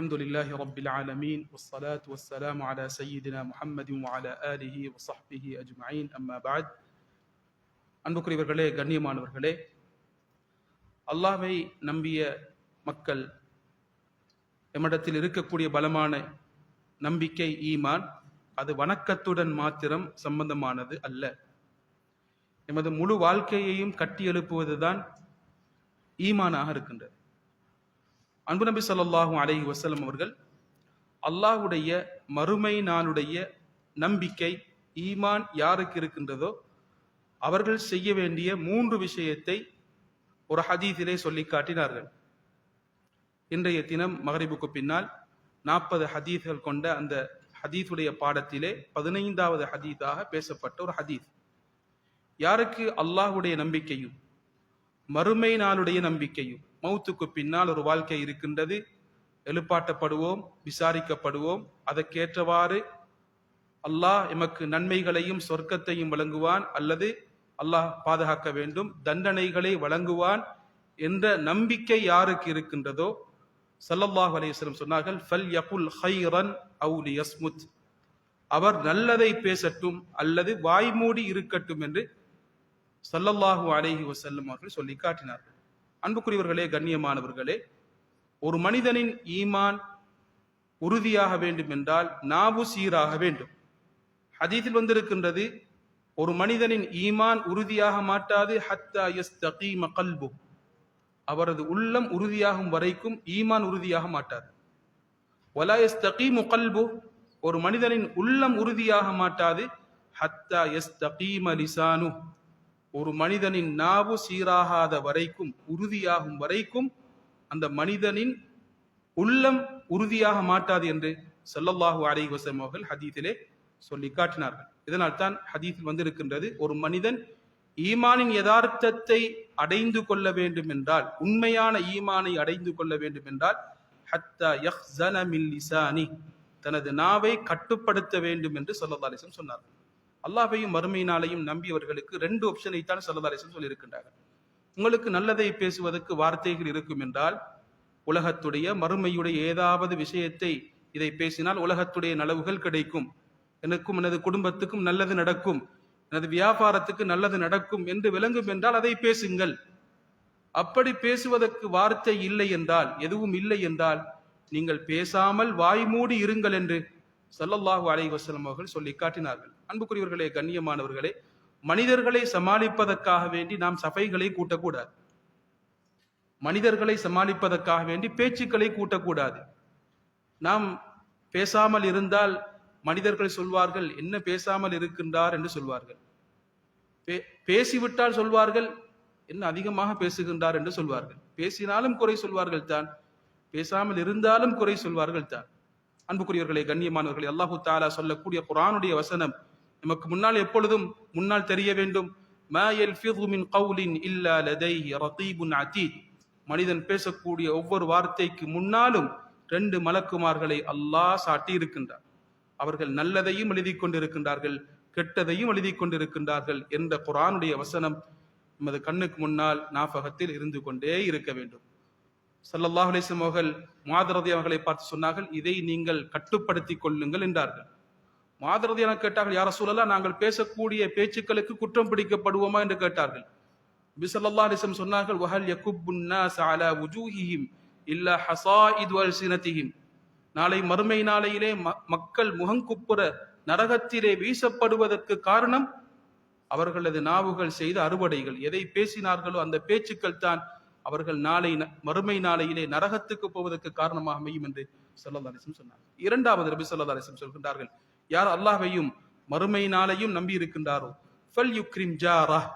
الحمد لله رب العالمين والصلاة والسلام على سيدنا محمد وعلى آله وصحبه أجمعين أما بعد அன்புக்குரியவர்களே, கண்ணியமானவர்களே, அல்லாஹ்வை நம்பிய மக்கள் எம்மிடத்தில் இருக்கக்கூடிய பலமான நம்பிக்கை ஈமான் அது வணக்கத்துடன் மாத்திரம் சம்பந்தமானது அல்ல. எமது முழு வாழ்க்கையையும் கட்டி எழுப்புவதுதான் ஈமானாக இருக்கின்றது. அன்பு நபி ஸல்லல்லாஹு அலைஹி வஸல்லம் அவர்கள் அல்லாஹ்வுடைய மறுமை நாளுடைய நம்பிக்கை ஈமான் யாருக்கு இருக்கின்றதோ அவர்கள் செய்ய வேண்டிய 3 விஷயத்தை ஒரு ஹதீஸிலே சொல்லி காட்டினார்கள். இன்றைய தினம் மகரிபுக்கு பின்னால் 40 ஹதீஸ்கள் கொண்ட அந்த ஹதீஸுடைய பாடத்திலே 15வது ஹதீஸாக பேசப்பட்ட ஒரு ஹதீஸ். யாருக்கு அல்லாஹ்வுடைய நம்பிக்கையும் மறுமை நாளுடைய நம்பிக்கையும், மௌத்துக்கு பின்னால் ஒரு வாழ்க்கை இருக்கின்றது, எழுப்பாட்டப்படுவோம், விசாரிக்கப்படுவோம், அதற்கேற்றவாறு அல்லாஹ் எமக்கு நன்மைகளையும் சொர்க்கத்தையும் வழங்குவான் அல்லது அல்லாஹ் பாதுகாக்க வேண்டும், தண்டனைகளை வழங்குவான் என்ற நம்பிக்கை யாருக்கு இருக்கின்றதோ ஸல்லல்லாஹு அலைஹி வஸல்லம் சொன்னார்கள், ஃபல் யகுல் கைரன் அவு லியஸ்முத், அவர் நல்லதை பேசட்டும் அல்லது வாய்மூடி இருக்கட்டும் என்று ஸல்லல்லாஹு அலைஹி வஸல்லம் அவர்கள் சொல்லி காட்டினார்கள். அன்புக்குரியவர்களே, கண்ணியமானவர்களே, ஒரு மனிதனின் ஈமான் உறுதியாக வேண்டும் என்றால் நாவு சீராக வேண்டும். ஹதீஸில் வந்திருக்கின்றது, ஒரு மனிதனின் ஈமான் உறுதியாக மாட்டாது ஹத்தா யஸ்தகீம கல்பு, அவரது உள்ளம் உறுதியாகும் வரைக்கும் ஈமான் உறுதியாக மாட்டாது. வலா யஸ்தகீமு கல்பு, ஒரு மனிதனின் உள்ளம் உறுதியாக மாட்டாது ஹத்தா யஸ்தகீம லிசானு, ஒரு மனிதனின் நாவு சீராகாத வரைக்கும், உறுதியாகும் வரைக்கும் அந்த மனிதனின் உள்ளம் உறுதியாக மாட்டாது என்று ஸல்லல்லாஹு அலைஹி வஸல்லம் அவர்கள் ஹதீஸிலே சொல்லி காட்டினார்கள். இதனால் தான் ஹதீஸில் வந்திருக்கின்றது, ஒரு மனிதன் ஈமானின் யதார்த்தத்தை அடைந்து கொள்ள வேண்டும் என்றால், உண்மையான ஈமானை அடைந்து கொள்ள வேண்டும் என்றால் ஹத்தா யஹ்ஸன மின் லிசானி, தனது நாவை கட்டுப்படுத்த வேண்டும் என்று ஸல்லல்லாஹு அலைஹி வஸல்லம் சொன்னார்கள். அல்லாஹ்வையும் மறுமையினாலையும் நம்பியவர்களுக்கு 2 ஆப்ஷனை தான் ஸல்லல்லாஹு அலைஹி வஸல்லம் சொல்லியிருக்கின்றார்கள். உங்களுக்கு நல்லதை பேசுவதற்கு வார்த்தைகள் இருக்கும் என்றால், உலகத்துடைய மறுமையுடைய ஏதாவது விஷயத்தை இதை பேசினால் உலகத்துடைய நலவுகள் கிடைக்கும், எனக்கும் எனது குடும்பத்துக்கும் நல்லது நடக்கும், எனது வியாபாரத்துக்கு நல்லது நடக்கும் என்று விளங்கும் என்றால் அதை பேசுங்கள். அப்படி பேசுவதற்கு வார்த்தை இல்லை என்றால், எதுவும் இல்லை என்றால் நீங்கள் பேசாமல் வாய்மூடி இருங்கள் என்று ஸல்லல்லாஹு அலைஹி வஸல்லம் அவர்கள் சொல்லி காட்டினார்கள். அன்புக்குரியவர்களே, கண்ணியமானவர்களே, மனிதர்களை சமாளிப்பதற்காக வேண்டி நாம் சபைகளை கூட்டக்கூடாது. மனிதர்களை சமாளிப்பதற்காக வேண்டி பேச்சுக்களை கூட்டக்கூடாது. நாம் பேசாமல் இருந்தால் மனிதர்கள் சொல்வார்கள், என்ன பேசாமல் இருக்கின்றார் என்று சொல்வார்கள். பேசிவிட்டால் சொல்வார்கள், என்ன அதிகமாக பேசுகின்றார் என்று சொல்வார்கள். பேசினாலும் குறை சொல்வார்கள் தான், பேசாமல் இருந்தாலும் குறை சொல்வார்கள் தான். அன்புக்குரியவர்களே, கண்ணியமானவர்களே, அல்லாஹு தஆலா சொல்லக்கூடிய குர்ஆனுடைய வசனம் நமக்கு முன்னால் எப்பொழுதும் முன்னால் தெரிய வேண்டும். மா யல்ஃபிது மின் கௌலின் இல்லா லதைஹி ரகீபுன் அதீத், மனிதன் பேசக்கூடிய ஒவ்வொரு வார்த்தைக்கு முன்னாலும் 2 மலக்குமார்களை அல்லாஹ் சாட்டி இருக்கின்றார். அவர்கள் நல்லதையும் எழுதி கொண்டிருக்கின்றார்கள், கெட்டதையும் எழுதி கொண்டிருக்கின்றார்கள் என்ற குர்ஆனுடைய வசனம் நமது கண்ணுக்கு முன்னால் ஞாபகத்தில் இருந்து கொண்டே இருக்க வேண்டும். ஸல்லல்லாஹு அலைஹி வஸல்லம் அவர்கள் முஆத் ரலியல்லாஹு அவர்களை பார்த்து சொன்னார்கள், இதை நீங்கள் கட்டுப்படுத்திக் கொள்ளுங்கள் என்றார்கள். முஆத் ரலியல்லாஹு கேட்டார்கள், யா ரசூலல்லாஹ், நாங்கள் பேசக்கூடிய பேச்சுக்களுக்கு குற்றம் பிடிக்கப்படுவோமா என்று கேட்டார்கள். நபி ஸல்லல்லாஹு அலைஹி வஸல்லம் சொன்னார்கள், வஹல் யகுப்புன் நாஸ் அலா வுஜூஹிஹிம் இல்லா ஹஸாயிது அல்சினதிஹிம், நாளை மறுமை நாளையிலே மக்கள் முகங்குப்புற நரகத்திலே வீசப்படுவதற்கு காரணம் அவர்களது நாவுகள் செய்த அறுவடைகள். எதை பேசினார்களோ அந்த பேச்சுக்கள் தான் அவர்கள் நாளை மறுமை நாளையிலே நரகத்துக்கு போவதற்கு காரணமாக அமையும் என்று ஸல்லல்லாஹு அலைஹி வஸல்லம் சொன்னார்கள். இரண்டாவது நபி ஸல்லல்லாஹு அலைஹி வஸல்லம் சொல்கின்றார்கள், யார் அல்லாஹ்வையும் மறுமை நாளையும் நம்பி இருக்கின்றாரோ ஃபல் யுக்ரிம் ஜாரஹ்,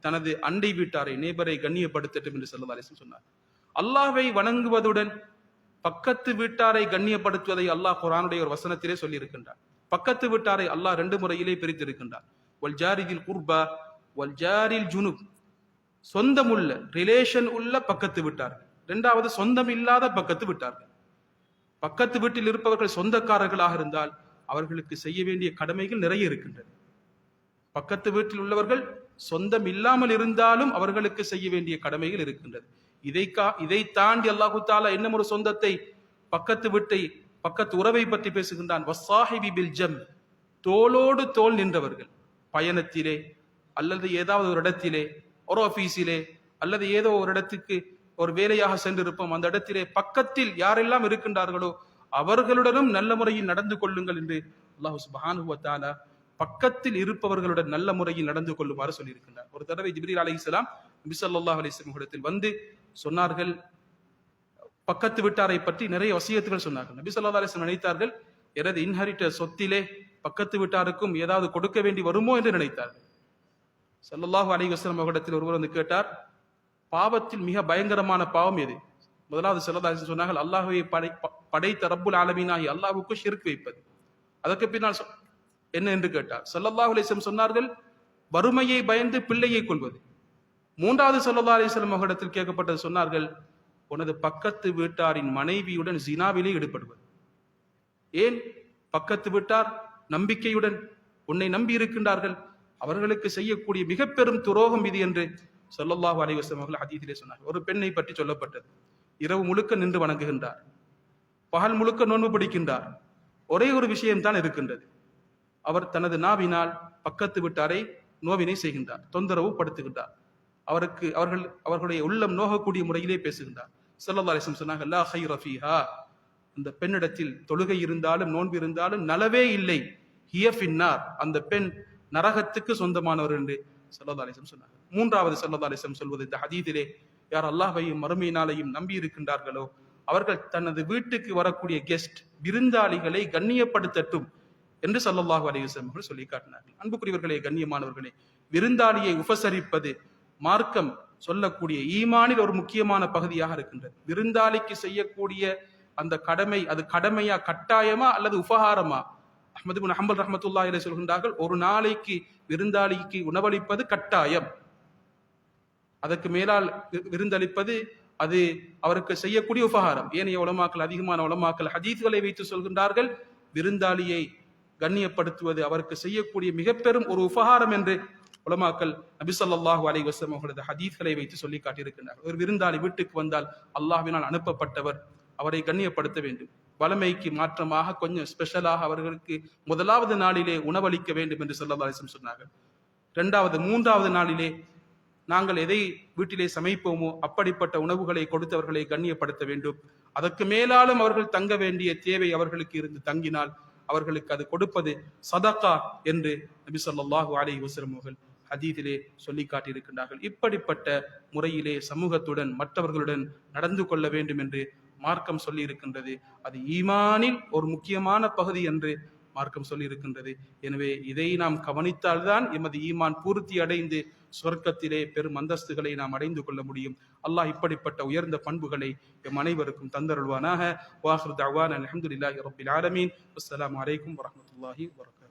தனது அண்டை வீட்டாரை, நேபரை கண்ணியப்படுத்தட்டும் என்று ஸல்லல்லாஹு அலைஹி வஸல்லம் சொன்னார். அல்லாஹ்வை வணங்குவதுடன் பக்கத்து வீட்டாரை கண்ணியப்படுத்துவதை அல்லாஹ் குர்ஆனுடைய ஒரு வசனத்திலே சொல்லி இருக்கின்றார். பக்கத்து வீட்டாரை அல்லாஹ் 2 முறையிலே பிரித்திருக்கின்றார். வல் ஜாரிதில் குர்பா வல் ஜாரில் ஜுனுப், சொந்தமுள்ள ரிலேஷன் உள்ள பக்கத்து விட்டார்கள், 2வது சொந்தம் இல்லாத பக்கத்து விட்டார்கள். பக்கத்து வீட்டில் இருப்பவர்கள் சொந்தக்காரர்களாக இருந்தால் அவர்களுக்கு செய்ய வேண்டிய கடமைகள் நிறைய இருக்கின்றன. பக்கத்து வீட்டில் உள்ளவர்கள் சொந்தம் இல்லாமல் இருந்தாலும் அவர்களுக்கு செய்ய வேண்டிய கடமைகள் இருக்கின்றது. இதை தாண்டி அல்லாஹு தஆலா இன்னும் ஒரு சொந்தத்தை பக்கத்து உறவை பற்றி பேசுகின்றான். வஸ்ஸாஹிபி பில் ஜம், தோளோடு தோள் நின்றவர்கள். பயணத்திலே அல்லது ஏதாவது ஒரு இடத்திலே, ஒரு ஆபீஸிலே அல்லது ஏதோ ஒரு இடத்துக்கு ஒரு வேலையாக சென்றிருப்போம், அந்த இடத்திலே பக்கத்தில் யாரெல்லாம் இருக்கின்றார்களோ அவர்களுடனும் நல்ல முறையில் நடந்து கொள்ளுங்கள் என்று அல்லாஹ் சுப்ஹானஹு வ தஆலா பக்கத்தில் இருப்பவர்களுடன் நல்ல முறையில் நடந்து கொள்ளுமாறு சொல்லியிருக்கின்றார். ஒரு தடவை ஜிப்ரீல் அலைஹிஸ்ஸலாம் நபி ஸல்லல்லாஹு அலைஹி வஸல்லம் இடத்தில் வந்து சொன்னார்கள், பக்கத்து வீட்டாரை பற்றி நிறைய வசியத்துகள் சொன்னார்கள். நபி ஸல்லல்லாஹு அலைஹி வஸல்லம் நினைத்தார்கள், எனது இன்ஹெரிட்டர் சொத்திலே பக்கத்து வீட்டாருக்கும் ஏதாவது கொடுக்க வேண்டி வருமோ என்று நினைத்தார்கள். ஸல்லல்லாஹு அலைஹி வஸல்லம் அவர்களிடத்தில் ஒருவர் வந்து கேட்டார், பாவத்தில் மிக பயங்கரமான பாவம் எது? முதலாவது ஸல்லல்லாஹு அலைஹி வஸல்லம் சொன்னார்கள், அல்லாஹ்வை படைத்த ரப்புல் ஆலமீனாகி அல்லாஹ்வுக்கு ஷிர்க் வைப்பது. அதற்கு பின்னால் என்ன என்று கேட்டார். ஸல்லல்லாஹு அலைஹி வஸல்லம் சொன்னார்கள், வறுமையை பயந்து பிள்ளையை கொள்வது. மூன்றாவது ஸல்லல்லாஹு அலைஹி வஸல்லம் அவர்களிடத்தில் கேட்கப்பட்டது, சொன்னார்கள், உனது பக்கத்து வீட்டாரின் மனைவியுடன் ஜினாவிலே ஈடுபடுவது. ஏன்? பக்கத்து வீட்டார் நம்பிக்கையுடன் உன்னை நம்பி இருக்கின்றார்கள், அவர்களுக்கு செய்யக்கூடிய மிக பெரும் துரோகம் இது என்று ஸல்லல்லாஹு அலைஹி வஸல்லம் அவர்கள் ஹதீஸிலே சொன்னார்கள். ஒரு பெண்ணை பற்றி சொல்லப்பட்டது, இரவு முழுக்க நின்று வணங்குகின்றார், பகல் முழுக்க நோன்பு பிடிக்கின்றார், ஒரே ஒரு விஷயம்தான் இருக்கின்றது, அவர் தனது நாவினால் பக்கத்து வீட்டாரை நோவினை செய்கின்றார், தொந்தரவு படுத்துகின்றார், அவர்களுடைய உள்ளம் நோகக்கூடிய முறையிலே பேசுகின்றார். ஸல்லல்லாஹு அலைஹி வஸல்லம் சொன்னாங்க, லா கைர ஃபீஹா, அந்த பெண்ணிடத்தில் தொழுகை இருந்தாலும் நோன்பு இருந்தாலும் நலவே இல்லை, ஹிய ஃபின்னார், அந்த பெண் நரகத்துக்கு சொந்தமானவர் என்று ஸல்லல்லாஹு அலைஹி வஸல்லம் சொன்னாங்க. மூன்றாவது ஸல்லல்லாஹு அலைஹி வஸல்லம் சொல்வது, இந்த ஹதீஸிலே யார் அல்லாஹ்வையும் மறுமையினாலையும் நம்பி இருக்கின்றார்களோ அவர்கள் தனது வீட்டுக்கு வரக்கூடிய கெஸ்ட் விருந்தாளிகளை கண்ணியப்படுத்தட்டும் என்று ஸல்லல்லாஹு அலைஹி வஸல்லம் சொல்லி காட்டினார்கள். அன்புக்குரியவர்களே, கண்ணியமானவர்களே, விருந்தாளியை உபசரிப்பது மார்க்கம் சொல்லக்கூடிய ஈமானில் ஒரு முக்கியமான பகுதியாக இருக்கின்றது. விருந்தாளிக்கு செய்யக்கூடிய அந்த கடமை, அது கடமையா, கட்டாயமா அல்லது உபகாரமா? அஹ்மது இப்னு ஹம்பல் ரஹ்மத்துல்லாஹி அலைஹி சொல்கின்றார்கள், ஒரு நாளைக்கு விருந்தாளிக்கு உணவளிப்பது கட்டாயம், அதற்கு மேலால் விருந்தளிப்பது அது அவருக்கு செய்யக்கூடிய உபகாரம். ஏனைய உலமாக்கள், அதிகமான உலமாக்கள் ஹதீஸ்களை வைத்து சொல்கின்றார்கள், விருந்தாளியை கண்ணியப்படுத்துவது அவருக்கு செய்யக்கூடிய மிக பெரும் ஒரு உபகாரம் என்று உலமாக்கள் நபி ஸல்லல்லாஹு அலைஹி வஸல்லம் அவர்களது ஹதீஸ்களை வைத்து சொல்லி காட்டியிருக்கின்றார்கள். ஒரு விருந்தாளி வீட்டுக்கு வந்தால் அல்லாஹ்வினால் அனுப்பப்பட்டவர், அவரை கண்ணியப்படுத்த வேண்டும். வளமைக்கு மாற்றமாக கொஞ்சம் ஸ்பெஷலாக அவர்களுக்கு முதலாவது நாளிலே உணவளிக்க வேண்டும் என்று ஸல்லல்லாஹு அலைஹி வஸல்லம் சொன்னார்கள். இரண்டாவது, மூன்றாவது நாளிலே நாங்கள் எதை வீட்டிலே சமைப்போமோ அப்படிப்பட்ட உணவுகளை கொடுத்தவர்களை கண்ணியப்படுத்த வேண்டும். அதற்கு மேலாலும் அவர்கள் தங்க வேண்டிய தேவை அவர்களுக்கு இருந்து தங்கினால் அவர்களுக்கு அது கொடுப்பது சதகா என்று நபி ஸல்லல்லாஹு அலைஹி வஸல்லம் அவர்கள் ஹதீஸிலே சொல்லி காட்டியிருக்கின்றார்கள். இப்படிப்பட்ட முறையிலே சமூகத்துடன் மற்றவர்களுடன் நடந்து கொள்ள வேண்டும் என்று மார்க்கம் சொல்லி இருக்கின்றது. அது ஈமானில் ஒரு முக்கியமான பகுதி என்று மார்க்கம் சொல்லி இருக்கின்றது. எனவே இதை நாம் கவனித்தால்தான் எமது ஈமான் பூர்த்தி அடைந்து சொர்க்கத்திலே பெரும் அந்தஸ்துகளை நாம் அடைந்து கொள்ள முடியும். அல்லாஹ் இப்படிப்பட்ட உயர்ந்த பண்புகளை எம் அனைவருக்கும் தந்தருள்வானாக. வாஹிரு தஅவானா அல்ஹம்துலில்லாஹி ரப்பில் ஆலமீன். அஸ்ஸலாமு அலைக்கும் வரஹ்மத்துல்லாஹி வபரகாத்துஹு.